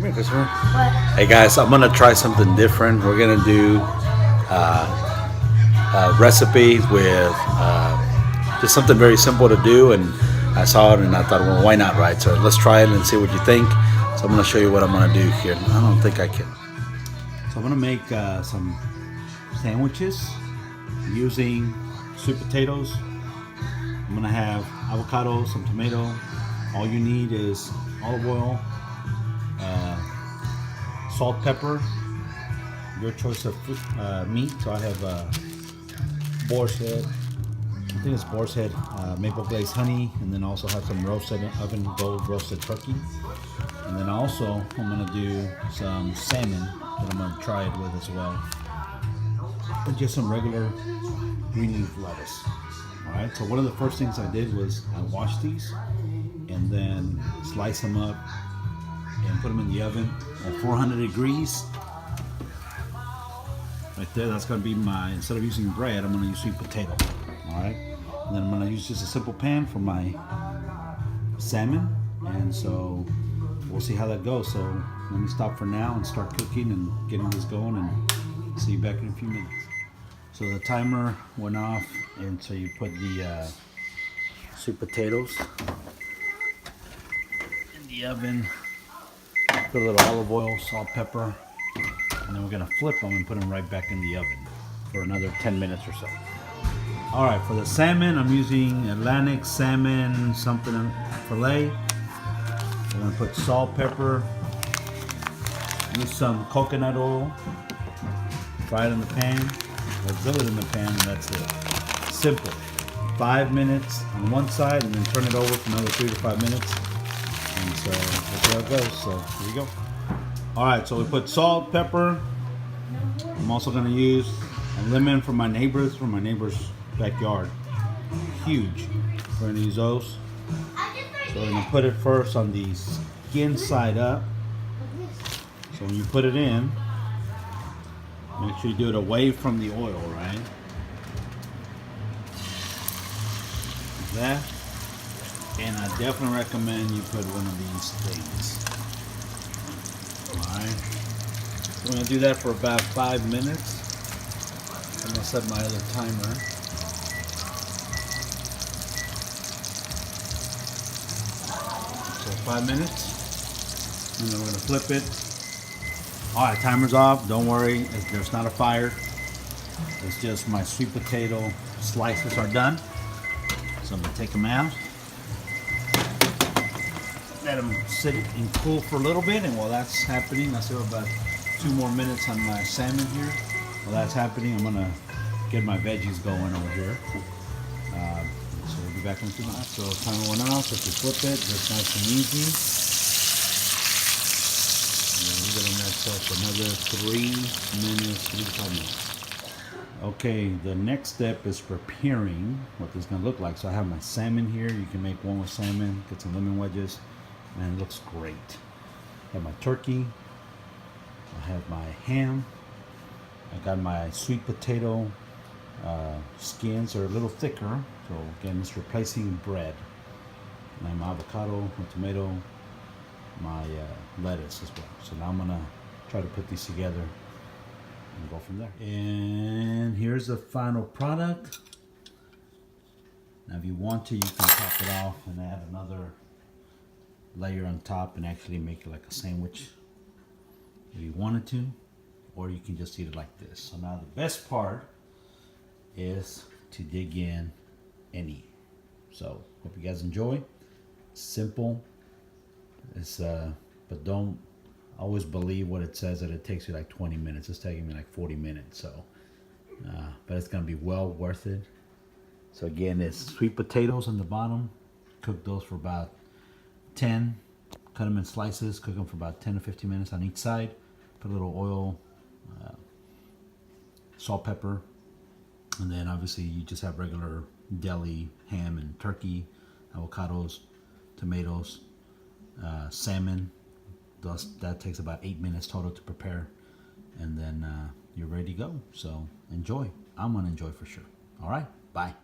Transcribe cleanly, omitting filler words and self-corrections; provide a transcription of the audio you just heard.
here, Christopher. What? Hey guys, I'm gonna try something different. We're gonna do a recipe with just something very simple to do, and I saw it and I thought, well, why not, right? So let's try it and see what you think. So I'm gonna show you what I'm gonna do here. I don't think I can. So I'm gonna make some sandwiches using sweet potatoes. I'm gonna have avocado, some tomato. All you need is olive oil, salt, pepper, your choice of meat. So I have boar's head, I think it's boar's head, maple glazed honey, and then also have some roasted oven gold roasted turkey. And then also I'm gonna do some salmon that I'm gonna try it with as well. And just some regular green leaf lettuce. Alright, so one of the first things I did was I washed these and then slice them up and put them in the oven at 400 degrees. Right there, that's going to be my, instead of using bread, I'm going to use sweet potato. Alright, and then I'm going to use just a simple pan for my salmon. And so we'll see how that goes. So let me stop for now and start cooking and getting this going, and see you back in a few minutes. So the timer went off, and so you put the sweet potatoes in the oven. Put a little olive oil, salt, pepper, and then we're gonna flip them and put them right back in the oven for another 10 minutes or so. All right, for the salmon, I'm using Atlantic salmon something fillet. I'm gonna put salt, pepper, use some coconut oil, fry it in the pan. I grill it in the pan, and that's it. Simple. 5 minutes on one side, and then turn it over for another 3 to 5 minutes. And so that's how it goes. So here you go. All right, so we put salt, pepper. I'm also going to use a lemon from my neighbor's backyard. Huge. We're going to use those. So we're going to put it first on the skin side up. So when you put it in, make sure you do it away from the oil, right? Like that. And I definitely recommend you put one of these things. Alright. So I'm going to do that for about 5 minutes. I'm going to set my other timer. So 5 minutes. And then we're going to flip it. Alright, timer's off. Don't worry, there's not a fire. It's just my sweet potato slices are done. So I'm going to take them out. Let them sit and cool for a little bit, and while that's happening, I still have about 2 more minutes on my salmon here. While that's happening, I'm going to get my veggies going over here. So we'll be back in 2 minutes. So timer went off. If you flip it, just nice and easy. We're going to mess up another 3 minutes, 3 to 5 minutes. Okay, the next step is preparing what this is going to look like. So I have my salmon here. You can make one with salmon, get some lemon wedges, and it looks great. I have my turkey. I have my ham. I got my sweet potato skins are a little thicker. So again, it's replacing bread. And I have my avocado, my tomato, my lettuce as well. So now I'm gonna try to put these together and go from there. And here's the final product. Now if you want to, you can top it off and add another layer on top and actually make it like a sandwich if you wanted to, or you can just eat it like this. So now the best part is to dig in and eat. So hope you guys enjoy. Simple. It's but don't always believe what it says that it takes you like 20 minutes. It's taking me like 40 minutes. So, but it's gonna be well worth it. So again, it's sweet potatoes on the bottom. Cook those for about 10. Cut them in slices. Cook them for about 10 to 15 minutes on each side. Put a little oil, salt, pepper, and then obviously you just have regular deli ham and turkey, avocados, tomatoes, salmon. That takes about 8 minutes total to prepare, and then you're ready to go. So enjoy. I'm gonna enjoy for sure. All right, bye.